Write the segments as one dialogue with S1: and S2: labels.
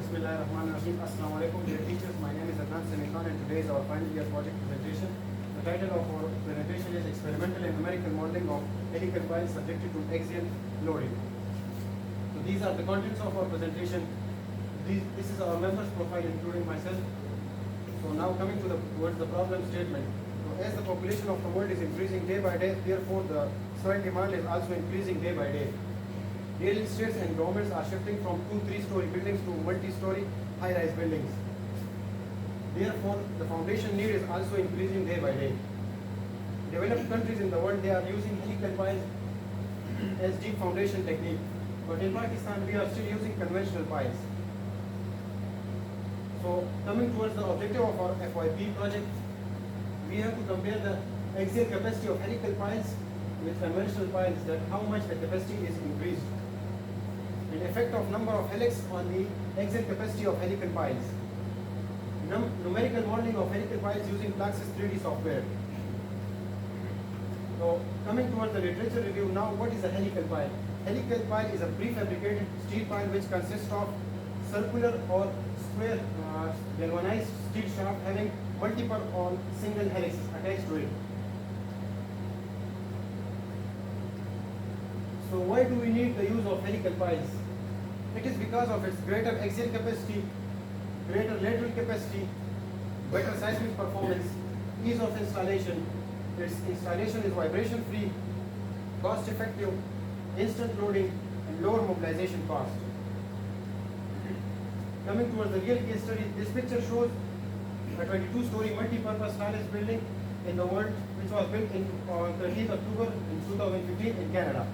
S1: Bismillahirrahmanirrahim. Assalamu alaikum dear teachers. My name is Adnan Sami Khan and today is our final year project presentation. The title of our presentation is Experimental and Numerical Modeling of Helical Piles Subjected to Axial Loading. So these are the contents of our presentation. This is our members profile including myself. So now coming towards the problem statement. So as the population of the world is increasing day by day, therefore the soil demand is also increasing day by day. Real estates and governments are shifting from 2-3 story buildings to multi-story high-rise buildings. Therefore, the foundation need is also increasing day by day. Developed countries in the world, they are using helical piles as deep foundation technique. But in Pakistan, we are still using conventional piles. So, coming towards the objective of our FYP project, we have to compare the axial capacity of helical piles with conventional piles, that how much the capacity is increased. The effect of number of helix on the axial capacity of helical piles. Numerical modeling of helical piles using Plaxis 3D software. So coming towards the literature review now, what is a helical pile? Helical pile is a prefabricated steel pile which consists of circular or square galvanized steel shaft having multiple or single helices attached to it. So why do we need the use of helical piles? It is because of its greater axial capacity, greater lateral capacity, better seismic performance, ease of installation. Its installation is vibration free, cost effective, instant loading and lower mobilization cost. Coming towards the real case study, this picture shows a 22-story multi-purpose tallest building in the world which was built on 13th October in 2015 in Canada.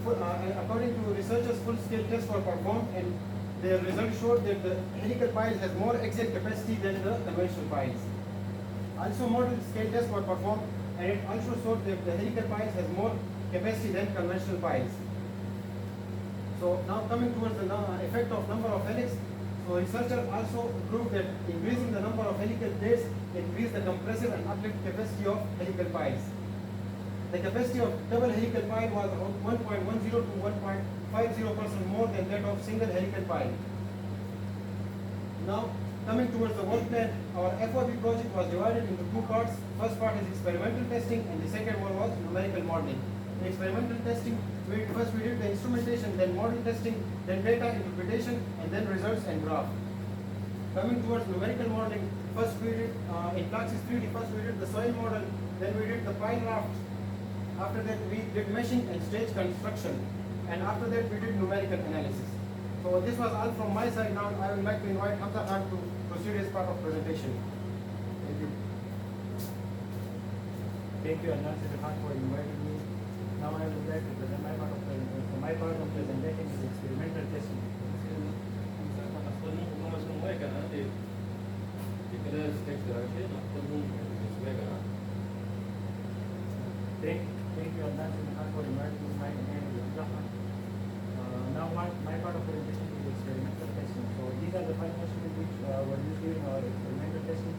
S1: According to researchers, full-scale tests were performed and their results showed that the helical pile has more axial capacity than the conventional piles. Also, model scale tests were performed and it also showed that the helical piles has more capacity than conventional piles. So now coming towards the effect of number of helix, so researchers also proved that increasing the number of helical plates increase the compressive and uplift capacity of helical piles. The capacity of double helical pile was around 1.10 to 1.50% more than that of single helical pile. Now, coming towards the work plan, our FOB project was divided into two parts. First part is experimental testing and the second one was numerical modeling. In experimental testing, first we did the instrumentation, then model testing, then data interpretation, and then results and graph. Coming towards numerical modeling, first we did in Plaxis 3D, first we did the soil model, then we did the pile raft. After that, we did meshing and stage construction, and after that, we did numerical analysis. So this was all from my side. Now I would like to invite Hamza Khan to proceed his part of presentation. Thank you.
S2: Thank you, Adnan Sami Khan, for inviting me. Now I would like to present my part of presentation. So my part of presentation is experimental testing. Thank you, Adnan Sami Khan, for inviting me. My name is Abdulrahman. Now my part of presentation is experimental testing. So these are the five instruments which were used during our experimental testing.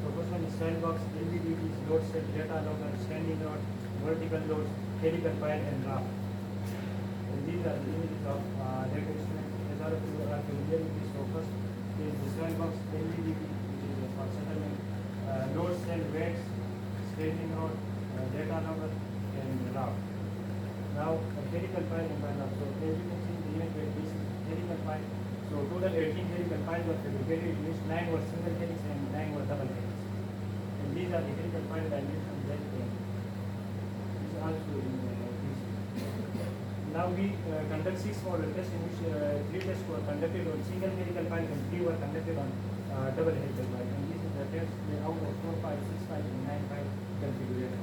S2: So first one is soil box, LVDTs, load set, data logger, standing rod, vertical loads, helical pile and raft. And these are the images of data instruments. As all of you are familiar with this, so first is the soil box, LVDT, which is for settlement, load cell, weights, standing rod, data logger and raft. Now a helical pile and pile raft. So as you can see the image where this is helical pile. So total 18 helical piles were fabricated, in which 9 were single helix and 9 were double helix. And these are the helical piles that used from that plane. This is also in this. Now we conduct 6 model tests in which 3 tests were conducted on single helical piles and 3 were conducted on double helical piles. And this is the test out of 4 piles, 6 piles and 9 piles configuration.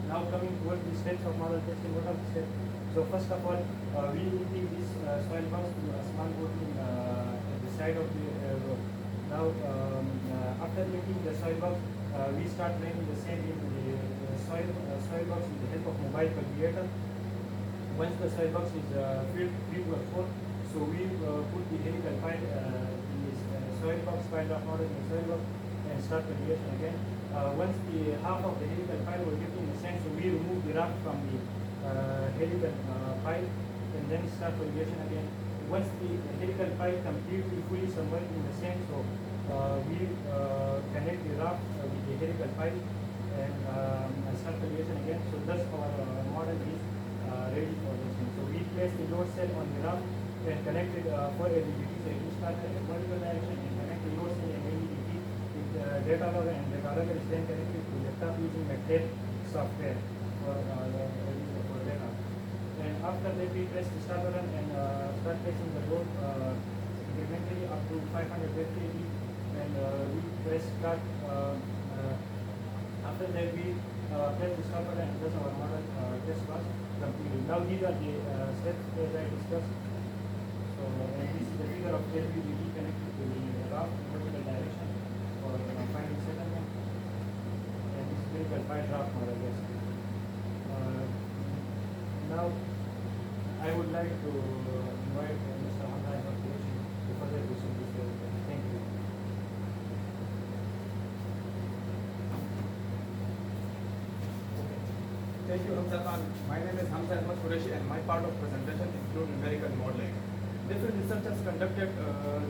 S2: Now coming towards the steps of model testing, what are the steps? So first of all, we will take this soil box to a small opening at the side of the road. Now after making the soil box, we start making the same in the soil box with the help of mobile calculator. Once the soil box is filled 3 to 4, so we put the helical pile in this soil box, pile of model in the soil box and start calculation again. Once the half of the helical pile was dipped in the sand, so we remove the raft from the helical pile and then start validation again. Once the helical pile completely fully submerged in the sand, so we connect the raft with the helical pile and start validation again. So thus our model is ready for testing. So we place the load cell on the raft and connect it for LVDT. So it starts in vertical direction and connect the load cell and LVDT with data logger, and data logger is then connected to laptop using MATLAB software for data. And after that, we press the start button and start placing the load incrementally up to 500 kV, and we press start. After that, we press the start button, and thus our model test was completed. Now these are the steps as I discussed. So and this is the figure of LVDT connected to the raft in vertical direction for final settlement. And this is vertical pile raft model. Yes. Now, I would like to invite Mr. Hamza to further proceed this development. Thank you.
S1: Thank you, Hamza Khan. My name is Hamza Ahmad Qureshi, and my part of presentation includes numerical modeling. Different researchers conducted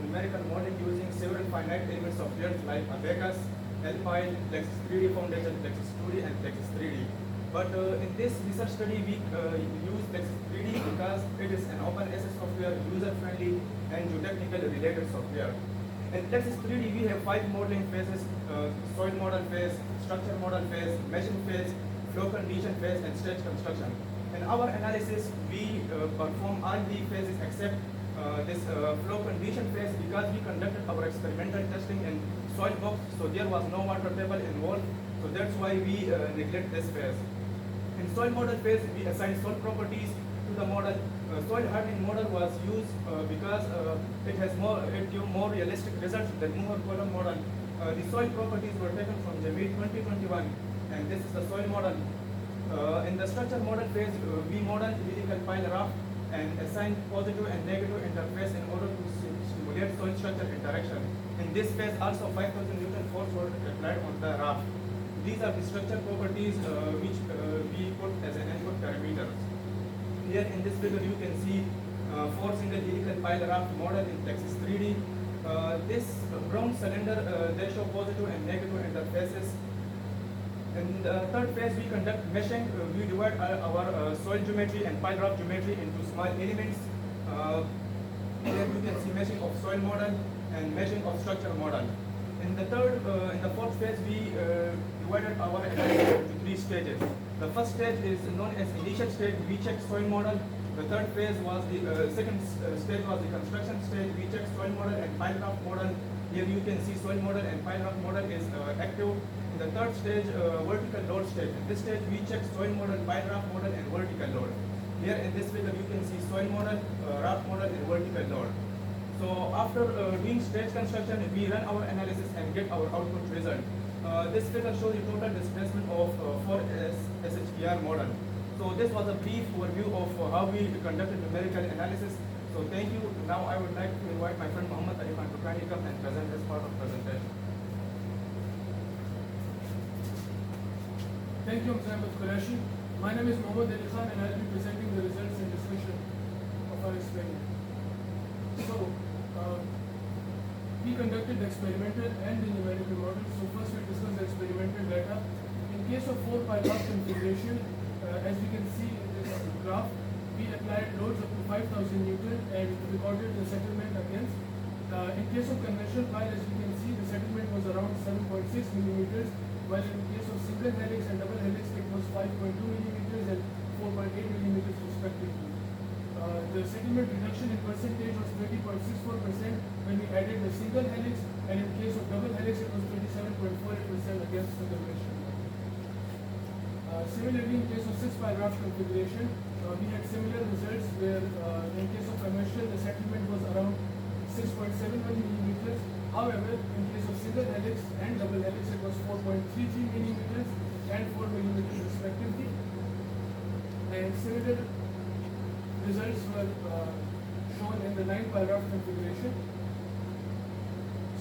S1: numerical modeling using several finite element softwares like Abaqus, Alpine, Plexus 3D Foundation, Plexus 2D, and Plexus 3D. But in this research study, we use Plexus 3D because it is an open access software, user-friendly, and geotechnical related software. In Plexus 3D, we have 5 modeling phases: soil model phase, structure model phase, meshing phase, flow condition phase, and stage construction. In our analysis, we perform all the phases except this flow condition phase because we conducted our experimental testing in soil box, so there was no water table involved. So that's why we neglect this phase. In soil model phase, we assign soil properties to the model. Soil hardening model was used because it gives more realistic results than Moore column model. The soil properties were taken from Jameel 2021, and this is the soil model. In the structure model phase, we model helical pile raft and assign positive and negative interface in order to simulate soil structure interaction. In this phase, also 5,000 Newton force were applied on the raft. These are the structure properties which we put as an input parameters. Here in this figure, you can see 4 single helical pile raft model in Plexus 3D. This brown cylinder, they show positive and negative interfaces. In the third phase, we conduct meshing. We divide our soil geometry and pile raft geometry into small elements. Here you can see meshing of soil model and meshing of structure model. In the fourth phase, we divided our analysis into 3 stages. The first stage is known as initial stage. We check soil model. The third phase was the second stage was the construction stage. We check soil model and pile raft model. Here you can see soil model and pile raft model is active. In the third stage, vertical load stage. In this stage, we check soil model, pile raft model, and vertical load. Here in this figure, you can see soil model, raft model, and vertical load. So after doing stage construction, we run our analysis and get our output result. This figure shows the total displacement of 4 SHPR model. So this was a brief overview of how we conducted numerical analysis. So thank you. Now I would like to invite my friend Muhammad Ali Khan to kindly come and present this part of presentation.
S3: Thank you, Mr. Ahmed Qureshi. My name is Muhammad Ali Khan, and I'll be presenting the results and discussion of our experiment. So, we conducted the experimental and the numerical model. So first we discuss the experimental data. In case of 4 pile raft configuration, as we can see in this graph, we applied loads up to 5,000 Newton and recorded the settlement against. In case of conventional pile, as you can see, the settlement was around 7.6 millimeters, while in case of single helix and double helix, it was 5.2 millimeters and 4.8 millimeters respectively. The settlement reduction in percentage was 20.64% when we added the single helix, and in case of double helix, it was 27.48% against the conventional. Similarly, in case of 6 pile raft configuration, we had similar results where in case of conventional, the settlement was around 6.71 millimeters. However, in case of single helix and double helix, it was 4.33 millimeters and 4 millimeters respectively. And similar results were shown in the 9 pile raft configuration.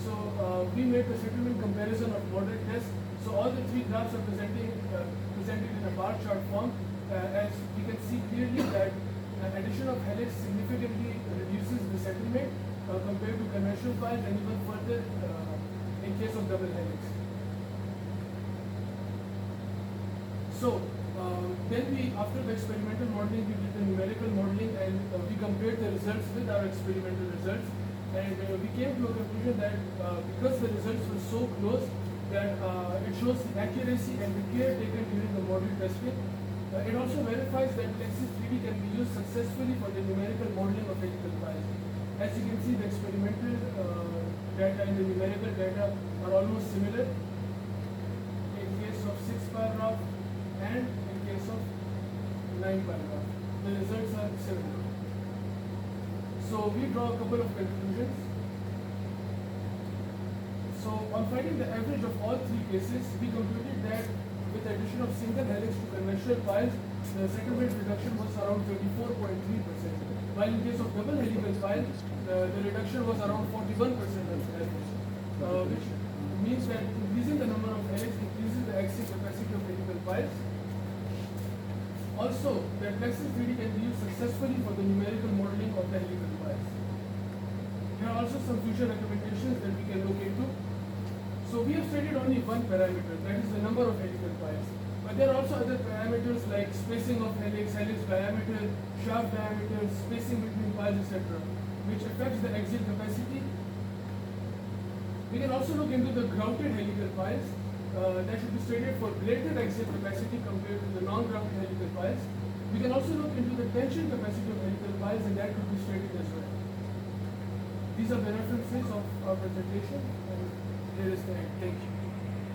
S3: So we made the settlement comparison of model tests. So all the 3 graphs are presented in a bar chart form. As we can see clearly that addition of helix significantly reduces the settlement compared to conventional piles, and even further in case of double helix. So then after the experimental modeling, we did the numerical modeling, and we compared the results with our experimental results, and we came to a conclusion that because the results were so close, that it shows the accuracy and the care taken during the model testing. It also verifies that Plexus 3D can be used successfully for the numerical modeling of helical piles. As you can see, the experimental data and the numerical data are almost similar in case of 6-pile rough and in case of 9-pile rough. The results are similar. So we draw a couple of conclusions. So on finding the average of all three cases, we concluded that with the addition of single helix to conventional piles, the settlement reduction was around 34.3%, while in case of double helical pile, the reduction was around 41% on average, which means that increasing the number of helix increases the axial capacity of helical piles. Also, the Plexus 3D can be used successfully for the numerical modeling of the helical piles. There are also some future recommendations that we can look into. So we have stated only one parameter, that is the number of helical piles. But there are also other parameters like spacing of helix, helix diameter, shaft diameter, spacing between piles, etc., which affects the axial capacity. We can also look into the grouted helical piles. That should be stated for greater axial capacity compared to the non-grouted helical piles. We can also look into the tension capacity of helical piles, and that could be stated as well. These are the references of our presentation, and here is the end. Thank you.